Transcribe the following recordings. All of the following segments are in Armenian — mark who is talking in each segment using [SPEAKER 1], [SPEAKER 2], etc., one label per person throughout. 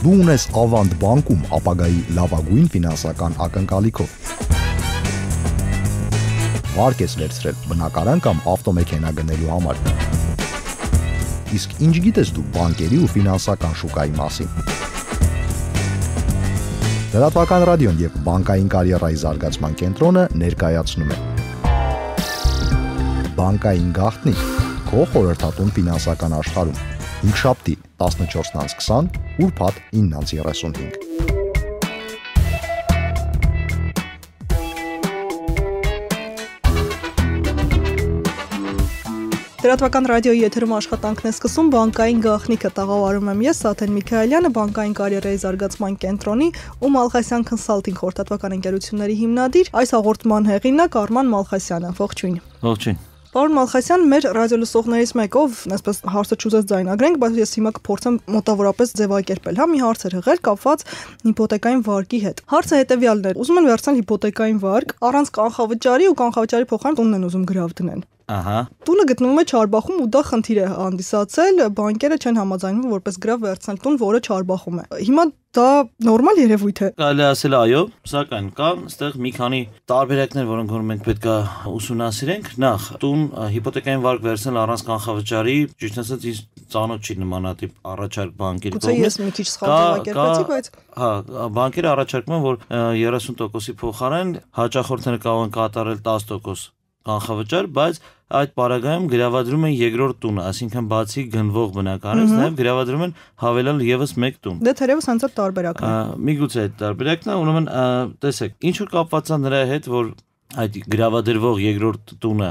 [SPEAKER 1] Դու ունես Ավանդ բանկում ապագայի լավագույն ֆինանսական ակնկալիքով։ Վարկ ես վերցրել բնակարան կամ ավտոմեքենա գնելու համար։ Իսկ ինչ գիտես դու բանկերի ու ֆինանսական շուկայի մասին։ Լրատվական ռադիոն եւ բանկային կարիերայի զարգացման կենտրոնը ներկայացնում է Բանկային գաղտնիք քո խորհրդատուն ֆինանսական աշխարհում։ Հինգշաբթի 14:20, ուրբաթ 9:35։
[SPEAKER 2] Լրատվական ռադիոյի եթերում աշխատանքն է սկսում բանկային գաղտնիքը տաղավարում եմ ես Սաթեն Միքայելյանը, բանկային կարիերայի զարգացման կենտրոնի ու Մալխասյան Consulting խորհրդատվական ընկերությունների հիմնադիր, այս հաղորդման հեղինակ Արման Մալխասյանը։ Ողջույն։
[SPEAKER 3] Ողջույն։
[SPEAKER 2] Պարոն Մալխասյան, մեր ռադիոլսողներից մեկով, այսպես հարցը չուզեց ձայնագրենք, բայց ես հիմա կփորձեմ մոտավորապես ձևակերպել, մի հարց էր եղել կապված հիպոթեկային վարկի հետ։ Հարցը հետևյալն է. ուզում են վերցնել հիպոթեկային վարկ առանց կանխավճարի ու կանխավճարի փոխարեն տունն են ուզում գրավ դնել։ Տունը գտնվում է Չարբախում ու դա խնդիր է հանդիսացել, բանկերը չեն համաձայնվում որպես գրավ վերցնել տուն, որը Չարբախում է։ Հիմա դա նորմալ երևույթ է։
[SPEAKER 3] Կարելի ասել այո, սակայն կան այստեղ մի քանի տարբերակներ, որոնք որ մենք պետք է ուսումնասիրենք։ Նախ, տուն հիպոթեկային վարկ վերցնել առանց կանխավճարի, ճիշտ ասած, ինձ ծանոթ չի նմանատիպ առաջարկ բանկերի կողմից։
[SPEAKER 2] Գուցե ես մի քիչ սխալ ձևակերպեցի, բայց
[SPEAKER 3] բանկերը առաջարկում են, որ 30%-ի փոխարեն հաճախորդները կարող են կատարել 10% կանխավճար, բայց այդ պարագայում գրավադրում են երկրորդ տունը, այսինքն բացի գնվող բնակարանից նաև գրավադրում են հավելել եւս մեկ տուն։
[SPEAKER 2] Դե թերևս հենց այդ տարբերակն է։
[SPEAKER 3] Միգուցե այդ տարբերակն է, ուրեմն տեսեք, ինչ որ կապված է նրա հետ, որ այդ գրավադրվող երկրորդ տունը,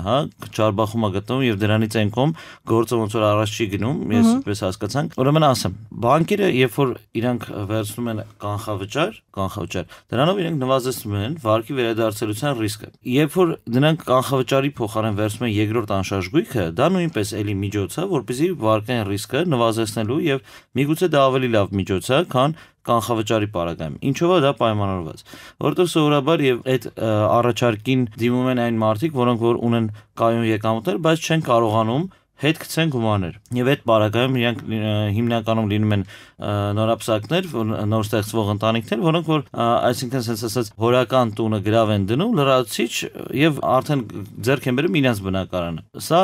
[SPEAKER 3] Չարբախում է գտնվում եւ դրանից այն կողմ գործը ոնց որ առաջ չի գնում, ես այդպես հասկացանք։ Ուրեմն ասեմ, բանկերը երբ որ իրանք վերցնում են կանխավճար, դրանով իրենք նվազեցնում են վարկի վերադարձելիության ռիսկը։ Երբ որ դրանք կանխավճարի փոխարեն վերցնում են երկրորդ անշարժ գույքը, դա նույնպես էլի միջոց է, որպեսզի վարկային ռիսկը նվազեցնելու եւ միգուցե դա ավելի լավ միջոց է, քան կանխավճարի պարագայում։ Ինչով է դա պայմանավորված։ Որտեղ սովորաբար եւ այդ առաջարկին դիմում են այն մարդիկ, որոնք որ ունեն կայուն եկամուտներ, բայց չեն կարողանում հետ գցեն գումարներ։ Եվ այդ պարագայում իրանք հիմնականում լինում են նորապսակներ, նոր ստեղծվող ընտանիքներ, որոնք որ այսինքն sense ասած հորական տունը գրավ են դնում, լրացուցիչ եւ արդեն ձեռք են բերում իրենց բնակարանը։ Սա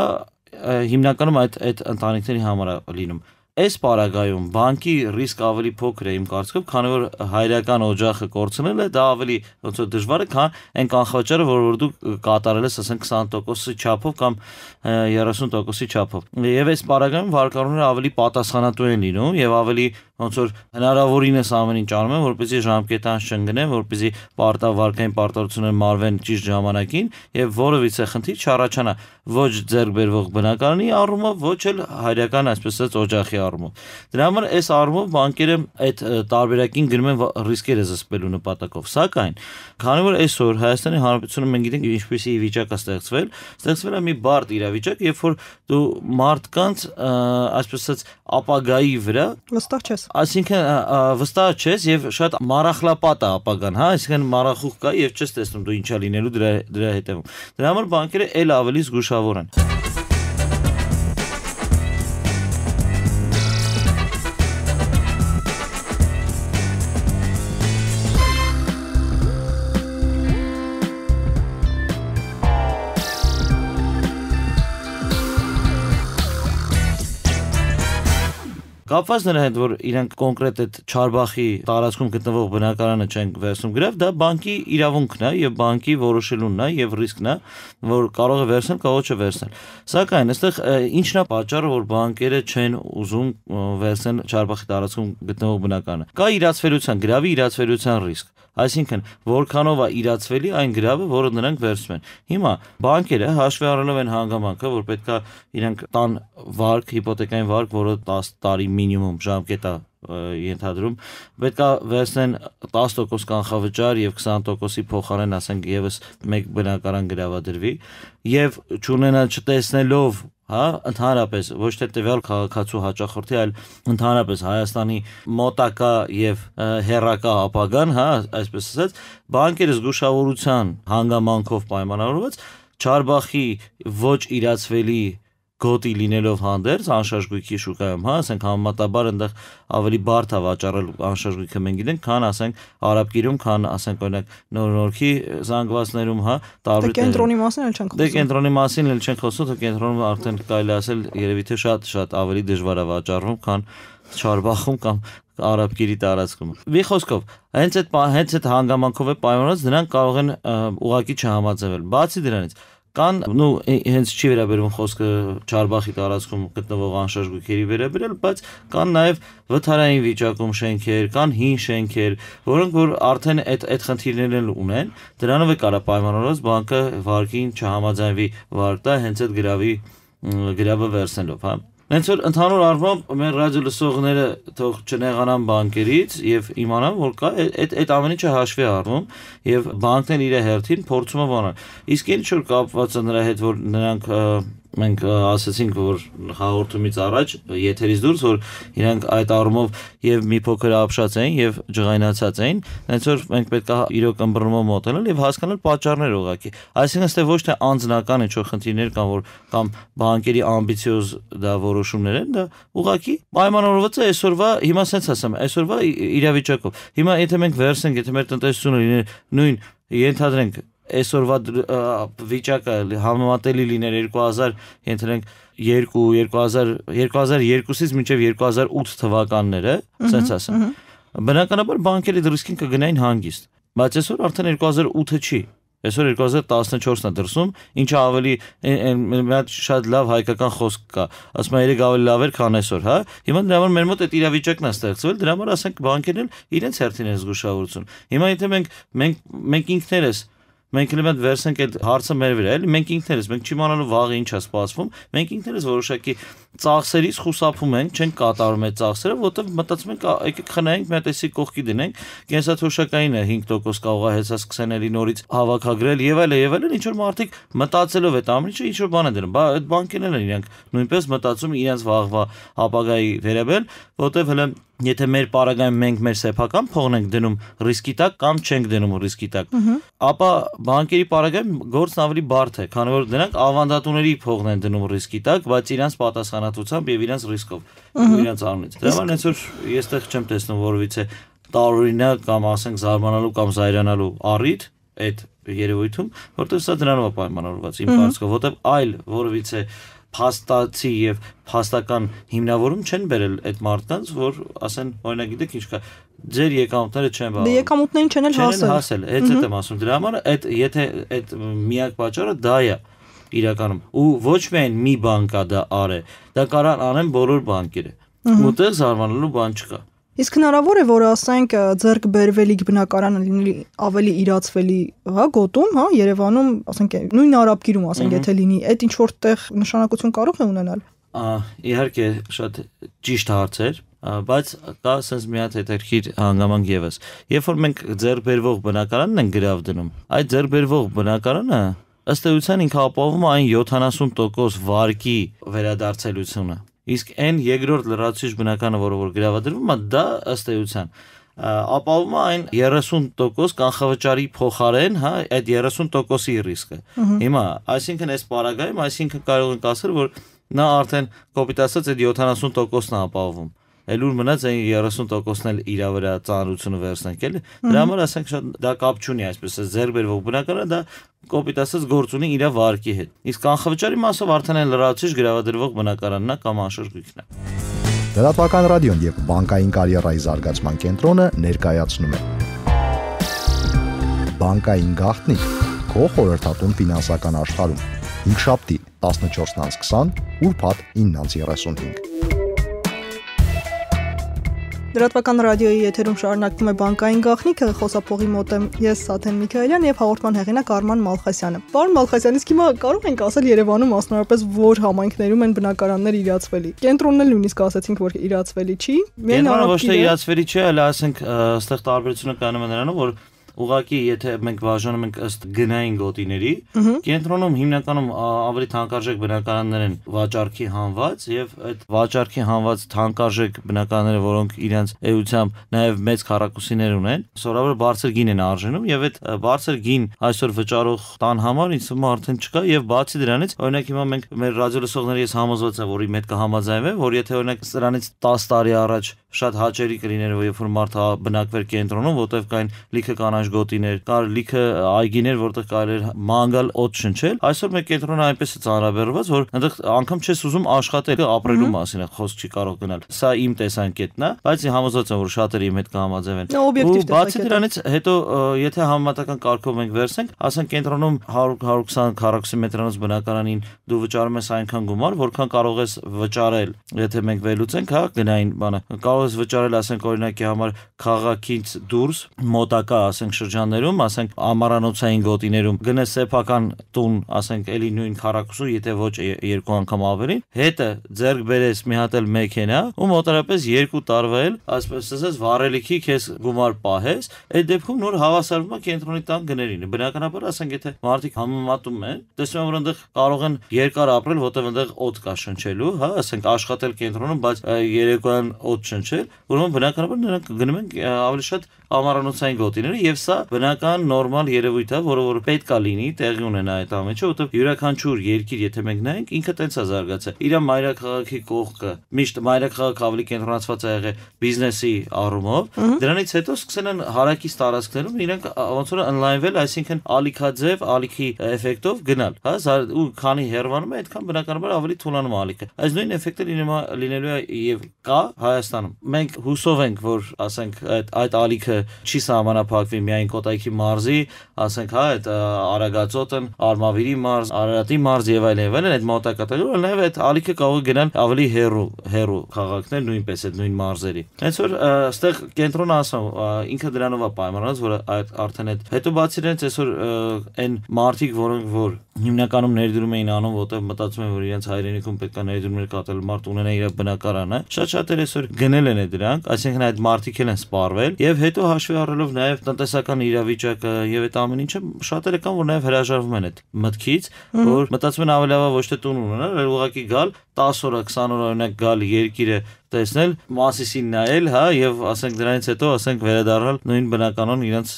[SPEAKER 3] հիմնականում այդ ընտանիքների համար է լինում։ Այս պարագայում բանկի ռիսկ ավելի փոքր է իմ կարծիքով, քանի որ հայրական օջախը կորցնելը դա ավելի ոնց որ դժվար է, քան այն կանխավճարը, որ դու կատարել ես, ասենք 20%-ի չափով կամ 30%-ի չափով։ Եվ այս պարագայում վարկառուները ավելի պատասխանատու են լինում եւ ավելի ոնց որ հնարավորինս ամեն ինչ անում են, որպեսզի ժամկետանց չընկնեն, որպեսզի վարկային պարտավորությունները մարվեն ճիշտ ժամանակին եւ որևիցե խնդիր չառաջանա ոչ ձեռք բերվող բնակարանի առումով, ոչ էլ հայրական այսպես ասած օջախի առումով։ Դրա համար այս առումով բանկերը այդ տարբերակին գնում են ռիսկերը զսպելու նպատակով։ Սակայն, քանի որ այսօր Հայաստանի Հանրապետությունում մենք գիտենք ինչպիսի վիճակ է ստեղծվել է մի բարդ իրավիճակ, երբ որ դու մարդկանց այսպես ասած ապագայի վրա
[SPEAKER 2] վստահ չես։
[SPEAKER 3] Այսինքն վստահ չես եւ շատ մարախլապատ է ապագան, այսինքն մարախուղ կա եւ չես տեսնում դու ինչա լինելու դրա հետեւում։ Դրա համար բանկերը էլ ավելի զգուշավոր են։ Կապված նրա հետ, որ իրանք կոնկրետ այդ Չարբախի տարածքում գտնվող բնակարանը չեն վերցնում գրավ, դա բանկի իրավունքն է եւ բանկի որոշելունն է եւ ռիսկն է, որ կարող է վերցնել, կարող չէ վերցնել։ Սակայն այստեղ ինչն է պատճառը, որ բանկերը չեն ուզում վերցնել Չարբախի տարածքում գտնվող բնակարանը։ Կա գրավի իրացվելիության ռիսկ։ Այսինքն, որքանով է իրացվելի այն գրավը, որը նրանք վերցնում են։ Հիմա բանկերը հաշվի առնելով են հանգամանքը, որ պետքա իրենք տան վարկ, հիպոթեկային վարկ, որը 10 տարի մինիմում ժամկետ է ենթադրում, պետքա վերցնեն 10% կանխավճար եւ 20%-ի փոխարեն, ասենք, եւս մեկ բնակարան գրավադրվի եւ չտեսնելով ընդհանրապես ոչ թե տվյալ քաղաքացու հաճախորդի, այլ ընդհանրապես Հայաստանի մոտակա եւ հեռակա ապագան, այսպես ասած, բանկերը զգուշավորության հանգամանքով պայմանավորված Չարբախի ոչ իրացվելի գոտի լինելով հանդերձ անշարժ գույքի շուկայում, հա, ասենք համեմատաբար այնտեղ ավելի բարդ է վաճառել անշարժ գույքը մենք գիտենք, քան ասենք Արաբկիրում, քան ասենք օրինակ Նոր-Նորքի զանգվածներում, հա, տարբեր
[SPEAKER 2] կենտրոնի մասին էլ չենք խոսում։
[SPEAKER 3] Կենտրոնի մասին էլ չենք խոսում, թե կենտրոնում արդեն կարելի ասել երևի թե շատ ավելի դժվար է վաճառվում, քան Չարբախում կամ Արաբկիրի տարածքում։ Մի խոսքով, հենց այդ հանգամանքով է պայմանավորված նրանք կարող են ուղղակի չհամաձայնել։ Բացի դրանից կան հենց չի վերաբերվում խոսքը Չարբախի տարածքում գտնվող անշարժ գույքերի վերաբերյալ, բայց կան նաև վթարային վիճակում շենքեր, կան հին շենքեր, որոնք որ արդեն այդ խնդիրներն ունեն, դրանով է կարա պայմանավորված բանկը վարկին չհամաձայնվի վարկ տա հենց այդ գրավը վերցնելով, հա։ Հենց որ ընդհանուր առմամբ մեր ռադիո լսողները թող չնեղանան բանկերից եւ իմանան, որ կա այդ ամեն ինչը հաշվի առնում եւ բանկն իր հերթին փորձում է բանալ։ Իսկ ինչ որ կապված է նրա հետ, որ նրանք մենք ասացինք, որ հաղորդումից առաջ եթերից դուրս, որ իրանք այդ առումով եւ մի փոքր ապշած էին եւ ջղայնացած էին, հենց որ մենք պետք է իրոք ըմբռնումով մոտենալ եւ հասկանալ պատճառները ուղղակի։ Այսինքն ստե ոչ թե անձնական ինչ-որ խնդիրներ կան, որ կամ բանկերի ամբիցիոզ դա որոշումներ են, դա ուղղակի պայմանավորված է այսօրվա, հիմա sense ասեմ, այսօրվա իրավիճակով։ Հիմա եթե մենք վերցնենք, եթե մեր տնտեսությունը լիներ նույն ենթադրենք այսօրվա վիճակը համեմատելի լիներ 2002-ից մինչև 2008 թվականները, ասենց ասեմ։ Բնականաբար բանկերի ռիսկին կգնային հանգիստ, բայց այսօր արդեն 2008-ը չի։ Այսօր 2014-ն է դրսում, ինչը ավելի շատ լավ հայկական խոսք կա, ասում եմ երեք ավելի լավ էր, քան այսօր, հա։ Հիմա դրա համար մեր մոտ այդ իրավիճակն է ստեղծվել, դրա համար ասենք բանկերն էլ իրենց հերթին են զգուշավորություն։ Հիմա եթե մենք ինքներս մենք նույնիսկ վերցնենք այդ հարցը մեր վրա, էլի մենք ինքներս, մենք չիմանալու վաղը ինչ է սպասվում, մենք ինքներս որոշակի ծախսերից խուսափում ենք, չենք կատարում այդ ծախսերը, որովհետև մտածում ենք, եկեք խնայենք, մի հատ էսի կողքի դնենք, կենսաթոշակայինը 5% կարող է հեսա սկսենելի նորից հավաքագրել եւ այլն, ինչ որ մարդիկ մտածելով այդ ամեն ինչը ինչ որ բան են դնում, բա այդ բանկերն են իրանք նույնպես մտածում իրենց վաղվա ապագայի վերաբերյալ, որովհետև հələ եթե մեր պարագայում մենք մեր սեփական փողն ենք դնում ռիսկի տակ կամ չենք դնում ռիսկի տակ, ապա բանկերի պարագայում գործն ավելի բարդ է, քանի որ նրանք ավանդատուների փողն են դնում ռիսկի տակ, բայց իրենց պատասխանատվությամբ եւ իրենց ռիսկով, իրենց անունից։ Դրա համար հենց որ ես տեղ չեմ տեսնում որովիցե տարօրինակ կամ ասենք զարմանալու կամ զայրանալու առիթ այդ երևույթում, որտեղ սա դրանով է պայմանավորված իմ կարծիքով, որտեղ այլ որովիցե փաստացի եւ փաստական հիմնավորում չեն բերել այդ մարդկանց, որ ասեն, օրինակ գիտեք ինչ կա, ձեր եկամուտները չեն բաղում։
[SPEAKER 2] Դե եկամուտներին չեն հասել։
[SPEAKER 3] Այդ եմ ասում, դրա համար այդ եթե այդ միակ պատճառը դա է իրականում։ Ու ոչ միայն մի բանկ է դա արե, դա կարան անեն բոլոր բանկերը։ Ուտեղ զարմանալու բան չկա։
[SPEAKER 2] Իսկ հնարավոր է, որ ասենք ձեռք բերվելիք բնակարանը լինի ավելի իրացվելի, հա, գոտում, հա, Երևանում, ասենք նույն Արաբկիրում, ասենք եթե լինի, այդ ինչ որտեղ նշանակություն կարող է ունենալ։
[SPEAKER 3] Իհարկե շատ ճիշտ հարց էր, բայց կա sense մի հատ հետաքրքիր հանգամանք եւս։ Երբ որ մենք ձեռք բերվող բնակարանն ենք գրավ դնում, այդ ձեռք բերվող բնակարանը ըստ էության ինքը ապահովում է այն 70% վարկի վերադարձելությունը։ Իսկ այն երկրորդ լրացուցիչ բնականը, որը գրավադրվում է, դա ըստ էության ապահովում է այն 30% կանխավճարի փոխարեն, հա, այդ 30%-ի ռիսկը։ Հիմա, այսինքն այս պարագայում, այսինքն կարող ենք ասել, որ նա արդեն կոպիտ ասած այդ 70%-ն է ապահովում։ Էլ ուր մնաց այն 30%-ն էլ իր վրա ծանրությունը վերցնենք, էլի։ Դրա համար ասենք շատ դա կապ չունի, այսպես է ձեռք բերվող բնակարանը, դա կոպիտ ասած գործ ունի իր վարկի հետ։ Իսկ կանխավճարի մասով արդեն այն լրացուցիչ գրավադրվող բնակարանն է կամ անշարժ գույքն է։
[SPEAKER 1] Լրատվական ռադիոն եւ բանկային կարիերայի զարգացման կենտրոնը ներկայացնում է Բանկային գաղտնիք քո խորհրդատուն ֆինանսական աշխարհում։ Հինգշաբթի 14:20, ուրբաթ 9:35։
[SPEAKER 2] Լրատվական ռադիոյի եթերում շարունակվում է բանկային գաղտնիքը, խոսափողի մոտ եմ ես Սաթեն Միքայելյան եւ հաղորդման հեղինակ Արման Մալխասյանը։ Պարոն Մալխասյան, իսկ հիմա կարող ենք ասել Երևանում մասնավորապես որ համայնքներում են բնակարաններ իրացվելի։ Կենտրոնն էլ նույնիսկ ասացինք, որ իրացվելի չի։
[SPEAKER 3] Կենտրոնը ոչ թե իրացվելի չի, այլ ասենք, այստեղ տարբերությունը կանում է նրանում, որ ուղղակի եթե մենք բաժանում ենք ըստ գնային գոտիների, կենտրոնում հիմնականում ավելի թանկարժեք բնակարաններ են վաճառքի հանված եւ այդ վաճառքի հանված թանկարժեք բնակարանները, որոնք իրենց էությամբ նաեւ մեծ քառակուսիներ ունեն, սովորաբար բարձր գին են արժանում եւ այդ բարձր գին այսօր վճարող տան համար ինձ թվում է արդեն չկա եւ բացի դրանից օրինակ հիմա մենք մեր ռադիոլսողների ես համոզված եմ, որ իմ հետ կհամաձայնվեն, որ եթե օրինակ սրանից 10 տարի առաջ շատ հաճելի կլիներ, երբ որ մարդը բնակվեր կենտրոնում, որտեղ կային լիքը կանաչ գոտիներ, կար լիքը այգիներ, որտեղ կարելի էր մանգալ օդ շնչել, այսօր մեր կենտրոնը այնպես է ծանրաբեռնված, որ այնտեղ անգամ չես ուզում աշխատել, ապրելու մասին է խոսք չի կարող գնալ։ Սա իմ տեսանկետն է, բայց համոզված եմ, որ շատերը իմ հետ կհամաձայնվեն։ Ու բացի դրանից հետո եթե համեմատական կարգով մենք վերցնենք, ասենք կենտրոնում 100-120 քառակուսի մետրանոց բնակարանին դու վճարում ես այնքան գումար, որքան կարող ես վճարել, եթե մենք վերլուծենք, հա, գնային բանը։ Կարող ես վճարել, ասենք օրինակի համար քաղաքից դուրս մոտակա, ասենք շրջաններում, ասենք ամառանոցային գոտիներում գնես սեփական տուն, ասենք էլի նույն քառակուսու, եթե ոչ երկու անգամ ավելի, հետը ձեռք բերես մի հատ էլ մեքենա ու մոտարապես 2 տարվա էլ, այսպես ասած, վառելիքի քեզ գումար պահես, այդ դեպքում նոր հավասարվում է կենտրոնի տան գներին։ Բնականաբար, ասենք, եթե մարդիկ համեմատում են, տեսնում են, որ այնտեղ կարող են երկար ապրել, որտեղ այնտեղ օդ կա շնչելու, հա, ասենք աշխատել կենտրոնում, բայց երեկոյան օդ շնչել, ուրեմն բնականաբար նրանք գնում են ավելի շատ ամառանոցային գոտիները եւ սա բնական նորմալ երևույթ է, որը պետք է լինի, տեղի ունենա այդ ամենը, որովհետեւ յուրաքանչյուր երկիր, եթե մենք նայենք, ինքը տենց է զարգացել։ Իր մայրաքաղաքի կողքը միշտ մայրաքաղաքը ավելի կենտրոնացված է եղել բիզնեսի առումով, դրանից հետո սկսել են հարակից տարածքներում իրենք ոնց որ online-վել, այսինքն ալիքաձև, ալիքի էֆեկտով գնալ, հա, ու քանի հեռվանում է, այդքան բնականաբար ավելի թուլանում է ալիքը։ Այս նույն էֆեկտը լինելու է եւ կա Հայաստանում։ Մենք հուսով ենք, որ ասենք այդ ալիքը չի սահմանափակվի միայն Կոտայքի մարզի, ասենք, հա, այդ Արագածոտն, Արմավիրի մարզ, Արարատի մարզ եւ այլն, այդ մոտակա տեղերում, նաեւ այդ ալիքը կարող է գնալ ավելի հեռու քաղաքներ, նույնպես այդ նույն մարզերի։ Հենց որ այստեղ կենտրոնը ասում, ինքը դրանով է պայմանավորված, որ արդեն այդ հետո բացի դրանից այսօր այն մարդիկ, որոնք որ հիմնականում ներդրում էին անում, որտեղ մտածում են, որ իրենց հայրենիքում պետք է ներդրումներ կատարել, մարդ ունենա իր բնակարանը, շատ այսօր գնել են դրանք, այսինքն այդ մարդիկ են սպառվել եւ հետո հաշվի առնելով նաեւ տնտեսական իրավիճակը եւ այդ ամեն ինչը շատերը կան, որ նաեւ հրաժարվում են այդ մտքից, որ մտածում են ավելի լավ ոչ թե տուն ունենալ, այլ ուղղակի գալ 10 օր, 20 օր օրինակ գալ երկիրը տեսնել, Մասիսին նայել, հա, եւ ասենք դրանից հետո ասենք վերադառնալ նույն բնականon իրենց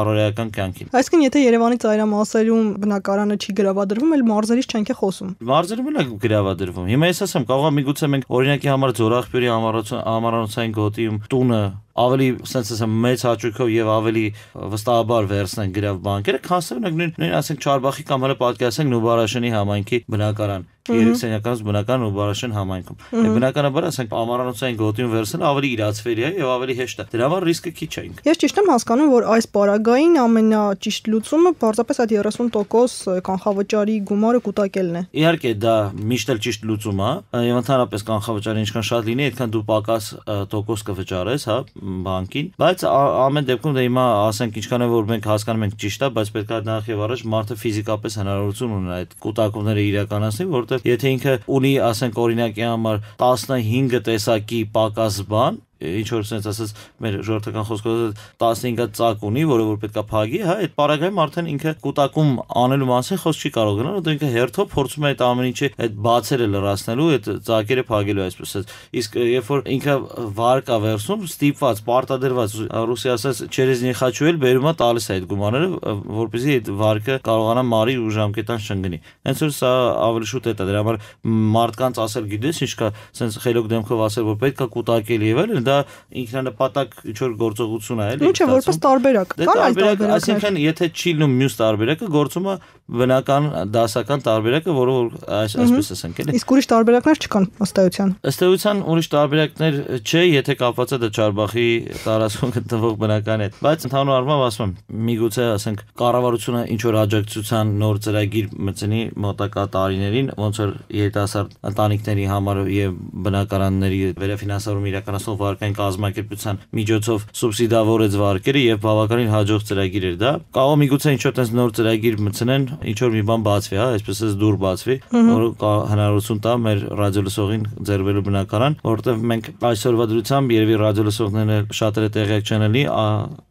[SPEAKER 3] առօրեական կյանքին։
[SPEAKER 2] Այսինքն եթե Երևանի ծայրամասերում բնակարանը չի գրավադրվում, այլ մարզերից չենք է խոսում։
[SPEAKER 3] Մարզերում էլ է գրավադրվում։ Հիմա ես ասեմ, կարող է միգուցե մենք օրինակի համար Ձորախբյուրի ամառանոցային գոտիում տունը ավելի sense ասեմ մեծ հաճույքով եւ ավելի վստահաբար վերցնեն գրավ բանկերը, քան նույն ասենք Չարբախի կամ հələ պատկերացնենք Նուբարաշենի համայնքի բնակարան, երեքսենյականից բնական Նուբարաշեն համայնքում։ Բնականաբար ասենք ամառանոցային գոտիում վերցնել ավելի իրացվելի է եւ ավելի հեշտ է։ Դրա համար ռիսկը քիչ է ինքը։
[SPEAKER 2] Ես ճիշտ եմ հասկանում, որ այս պարագային ամենաճիշտ լուծումը պարզապես այդ 30% կանխավճարի գումարը կուտակելն է։
[SPEAKER 3] Իհարկե դա միշտ էլ ճիշտ լուծում է, եւ ընդհանրապես կանխավճարը ինչքան շատ լինի, այդքան դու պակաս տոկոս կվճարես, հա, բանկին, բայց ամեն դեպքում դա հիմա ասենք ինչքան է որ մենք հասկանում ենք ճիշտ է, բայց պետք է նախ եւ առաջ մարդը ֆիզիկապես հնարավորություն ունենա այդ կուտակումները իրականացնել, որովհետեւ եթե ինքը ունի ասենք օրինակի համար 15 տեսակի պակաս բան, ինչ որ sense ասած մեր ժողովրդական խոսքով 15 ծակ ունի, որը որ պետքա փակի, հա, այդ պարագայում արդեն ինքը կուտակում անելու մասին խոսք չի կարող գնալ, որտեղ ինքը հերթով փորձում է այդ ամեն ինչը այդ բացերը լրացնելու, այդ ծակերը փակելու այսպես ասած։ Իսկ երբ որ ինքը վարկ է վերցնում, ստիպված, պարտադրված, ռուսի ասած через не хочу էլ բերումա տալիս է այդ գումարները, որպեսզի այդ վարկը կարողանա մարի ու ժամկետան չընկնի։ Հենց որ սա ավելի շուտ է, դրա համար մարդկանց ասել գիտես ինչ կա, sense խելոք դեմքով ասել որ պետքա կուտակել եւ այլն, դա ինքնանպատակ ինչ-որ գործողություն է, էլի։
[SPEAKER 2] Ինչ է որպես տարբերակ։ Կան այլ տարբերակներ։
[SPEAKER 3] Այսինքն, եթե չի լինում մյուս տարբերակը, գործում է բնական դասական տարբերակը, որը այսպես ասենք, էլի։
[SPEAKER 2] Իսկ ուրիշ տարբերակներ չկան ըստ էության։
[SPEAKER 3] Ըստ էության ուրիշ տարբերակներ չէ, եթե կապված է դա Չարբախի տարածքում գտնվող բնական հետ։ Բայց ընդհանուր առմամբ ասում եմ, միգուցե ասենք կառավարությունը ինչ որ աջակցության նոր ծրագիր մտցնի մոտակա տարիներին, ոնց որ երիտասարդ ընտանիքների համար եւ բնակարանների վերաֆինանսավորում իրականացնող վարկային կազմակերպության միջոցով սուբսիդավորեց վարկերը եւ բավականին հաջող ծրագիր էր դա։ Կարող միգուցե ինչ որ տես նոր ծրագիր մտցնեն, ինչ որ մի բան բացվի, հա, այսպես էս դուր բացվի, որը հնարավորություն տա մեր ռադիոլսողին ձեռբերելու բնակարան, որովհետև մենք այսօրվա դրությամբ երևի ռադիոլսողները շատերը տեղյակ չեն լինի,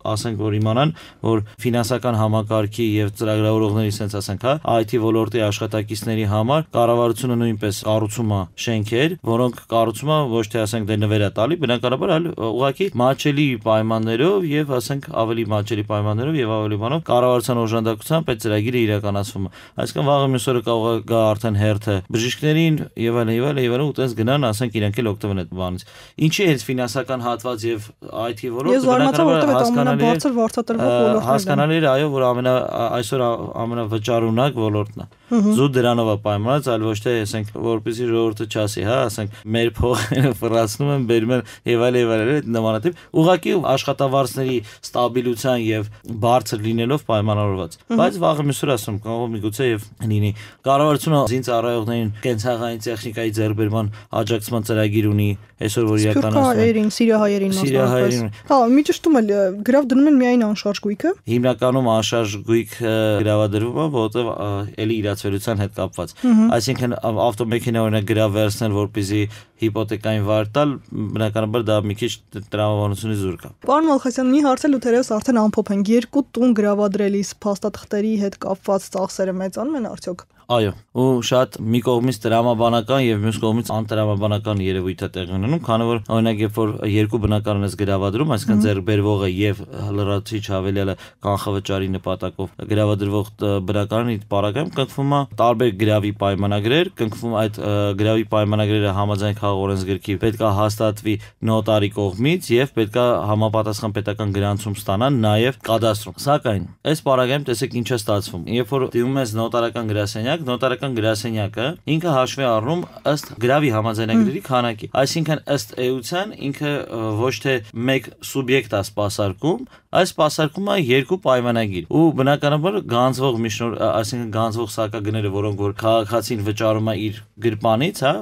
[SPEAKER 3] ասենք որ իմանան, որ ֆինանսական համակարգի եւ ծրագրավորողների sense ասենք, հա, IT ոլորտի աշխատակիցների համար կառավարությունը նույնպես կառուցում է շենքեր, որոնք կառուցում է ոչ թե ասենք դե նվեր է տալի, բնականաբար այլ ուղղակի մատչելի պայմաններով եւ ասենք ավելի մատչելի պայմաններով եւ ավելի բանով կառավարության օժանդակությամբ այդ ծրագիրը իրականացվում է։ Այսինքն վաղը մյուս օրը կարող է գա արդեն հերթը բժիշկներին եւ այլն ու տես գնան, ասենք իրանք էլ օգտվեն այդ բանից։ Ինչի է ֆինանսական հատված եւ IT ոլորտը հասկանալի է, այո, որ այսօր ամենավճարունակ ոլորտն է։ Զուտ դրանով է պայմանած, այլ ոչ թե ասենք որպեսզի ժողովուրդը չասի, հա, ասենք մեր փողերը ֆռացնում են, բերում են եւ այլ նմանատիպ ուղղակի աշխատավարձների ստաբիլության եւ բարձր լինելով պայմանավորված։ Բայց վաղը մյուսօր ասում կարող միգուցե եւ լինի կառավարությունը զինծառայողներին կենցաղային տեխնիկայի ձեռբերման աջակցման ծրագիր ունի, այսօր որ իրականացնում
[SPEAKER 2] սիրահայերին մասնավորապես։ Հա, միջշտում էլ գրավ դնում են միայն անշարժ գույքը։
[SPEAKER 3] Հիմնականում անշարժ գույք գրավադրվում է, որովհետեւ էլի իրացվելության հետ կապված։ Այսինքն ավտոմեքենա օրինակ գրավ վերցնել, որպեսզի հիպոթեկային վար տալ, բնականաբար դա մի քիչ տրամաբանությունից զուր կա։
[SPEAKER 2] Պարոն Մալխասյան, մի հարց էլ ու թերևս արդեն ամփոփ են։ Երկու տուն գրավադրելիս փաստաթղթերի հետ կապված ծախսերը մեծանում են արդյոք։
[SPEAKER 3] Այո, ու շատ մի կողմից տրամաբանական եւ մյուս կողմից անտրամաբանական երևույթ է տեղի ունենում, քանի որ օրինակ երբ որ երկու բնակարան ես գրավադրում, այսինքն ձեռբերվողը եւ լրացուցիչ հավելյալը կանխավճարի նպատակով գրավադրվող բնակարանի պարագայում կնքվում է տարբեր գրավի պայմանագրեր, կնքվում այդ գրավի պայմանագրերը համաձայն խաղ օրենսգրքի պետք է հաստատվի նոտարի կողմից եւ պետք է համապատասխան պետական գրանցում ստանան նաեւ կադաստրում։ Սակայն այս պարագայում տեսեք ինչ է ստացվում։ Երբ որ դիմում ես նոտարական գրասենյակ, նոտարական գրասենյակը ինքը հաշվի առնում ըստ գրավի համաձայնագրերի քանակի։ Այսինքն ըստ էության ինքը ոչ թե մեկ սուբյեկտ է սպասարկում, այս սպասարկումը երկու պայմանագիր։ Ու բնականաբար գանձվող միջնոր, այսինքն գանձվող սակագները, որոնք որ քաղաքացին վճարում է իր գրպանից, հա,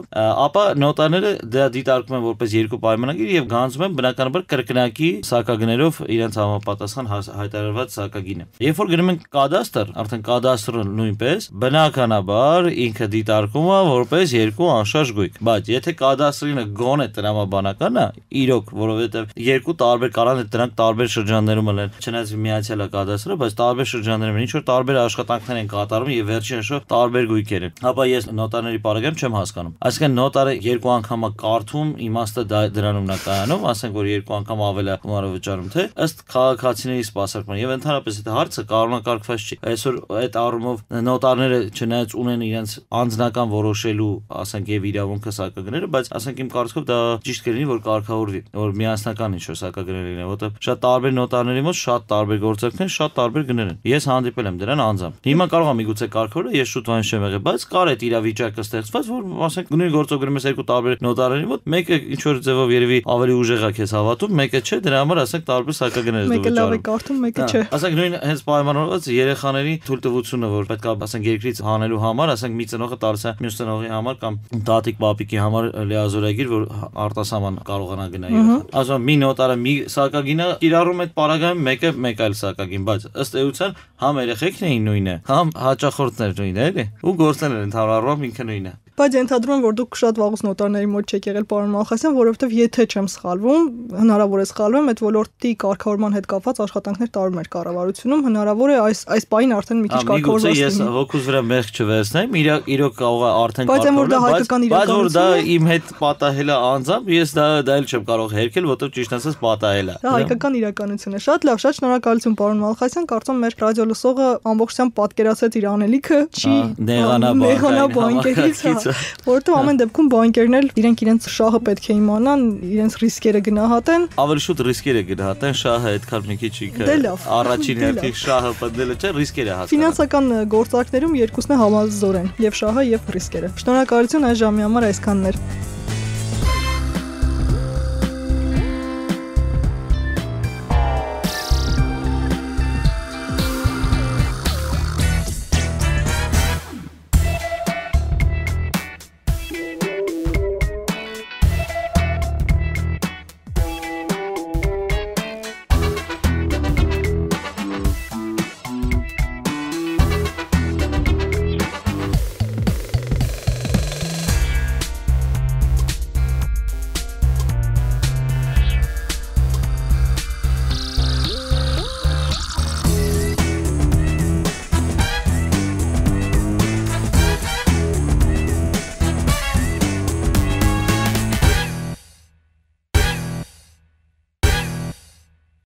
[SPEAKER 3] ապա նոտարները դա դիտարկում են որպես երկու պայմանագիր եւ գանձում են բնականաբար կրկնակի սակագներով իրենց համապատասխան հայտարարված սակագինը։ Երբ որ գնում են կադաստր, արդեն կադաստրը նույնպես բնականաբար ինքը դիտարկում է որպես երկու անշարժ գույք, բայց եթե կադաստրինը գոնե տրամաբանական է, իրոք, որովհետեւ երկու տարբեր կանան դրանք տարբեր շրջաններում են, չնայած միացյալ է կադաստրը, բայց տարբեր շրջաններում ինչ որ տարբեր աշխատանքներ են կատարում եւ վերջին շո տարբեր գույքեր են։ Ապա ես նոտարների պարագայում չեմ հասկանում։ Այսինքն նոտարը երկու անգամ է կարդում, իմաստը դրանում նա կայանում, ասենք որ երկու անգամ ավել է գումարը վճարում, թե ըստ քաղաքացիների սպասարկման եւ ընդհանրապես այդ հարցը կառնակարգված չի։ Այսօր այդ առումով նոտարները չնայած ունեն իրենց անձնական որոշելու, ասենք եւ իրավունքը սակագները, բայց ասենք իմ կարծիքով դա ճիշտ կլինի որ կարգավորվի, որ միասնական ինչ որ սակագներ լինեն, որտեղ շատ տարբեր նոտարների մոտ շատ տարբեր գործընկերներ, շատ տարբեր գներ են։ Ես հանդիպել եմ դրան անձամբ։ Հիմա կարող եմ միգուցե կարգավորել, ես շուտ վանջ չեմ եղել, բայց կար այդ իրավիճակը ստեղծված, որ ասենք նույն գործով գրում ես երկու տարբեր նոտարների մոտ, մեկը ինչ որ ձևով երևի ավելի ուժեղ է քեզ հավատում, մեկը չէ, դրա համար ասենք տարբեր սակագներ ես դու վճարում։ Մեկը լավ է կարդում, մեկը չէ։ Ասենք նույն հենց պայմանավորված երեխաների թույլտվությունը, որ պետք է ասենք երկրից հանելու համար, ասենք մի ծնողը տալիս է մյուս ծնողի համար կամ տատիկ պապիկի համար լիազորագիր, որ արտասահման կարողանա գնա երեխան։ Ասում մի նոտարը մի սակագինը կիրառում այդ պարագայում մեկը մեկ այլ սակագին, բայց ըստ էության համ երեխեքն էին նույնը, համ հաճախորդներ նույնը, էլի։ Ու գործն էր ընդհանրապես ինքը նույնը։
[SPEAKER 2] Բայց ենթադրում եմ, որ դուք շատ վաղուց նոտարների մոտ չեք եղել, պարոն Մալխասյան, որովհետև եթե չեմ սխալվում, հնարավոր է սխալվեմ, այդ ոլորտի կարգավորման հետ կապված աշխատանքներ տարում էր կառավարությունում, հնարավոր է այս պահին արդեն մի քիչ կարգավորված լինի։
[SPEAKER 3] Ես հոգուս վրա մեղք չվերցնեմ, իրոք կարող է արդեն
[SPEAKER 2] կարգավորվել,
[SPEAKER 3] բայց որ դա իմ հետ պատահել է անձամբ, ես դա էլ չեմ կարող հերքել, որովհետև ճիշտ ասած պատահել է։
[SPEAKER 2] Դա հայկական իրականություն է։ Շատ լավ, շատ շնորհակալություն, պարոն Մալխասյան, կարծում եմ մեր ռադիոլսողը ամբողջությամբ պատկերացրեց իր անելիքը, չի նեղանա բանկերից, որովհետև ամեն դեպքում բանկերն էլ իրենց շահը պետք է իմանան, իրենց ռիսկերը գնահատեն։
[SPEAKER 3] Ավելի շուտ ռիսկերը գնահատեն, շահը այդքան մի քիչ առաջին հերթին շահը պատդելը չէ, ռիսկերը հասկանան։
[SPEAKER 2] Ֆինանսական գործարքներում երկուսն է համազոր են, եւ շահը եւ ռիսկերը։ Շնորհակալություն այս ժամի համար այսքանն էր։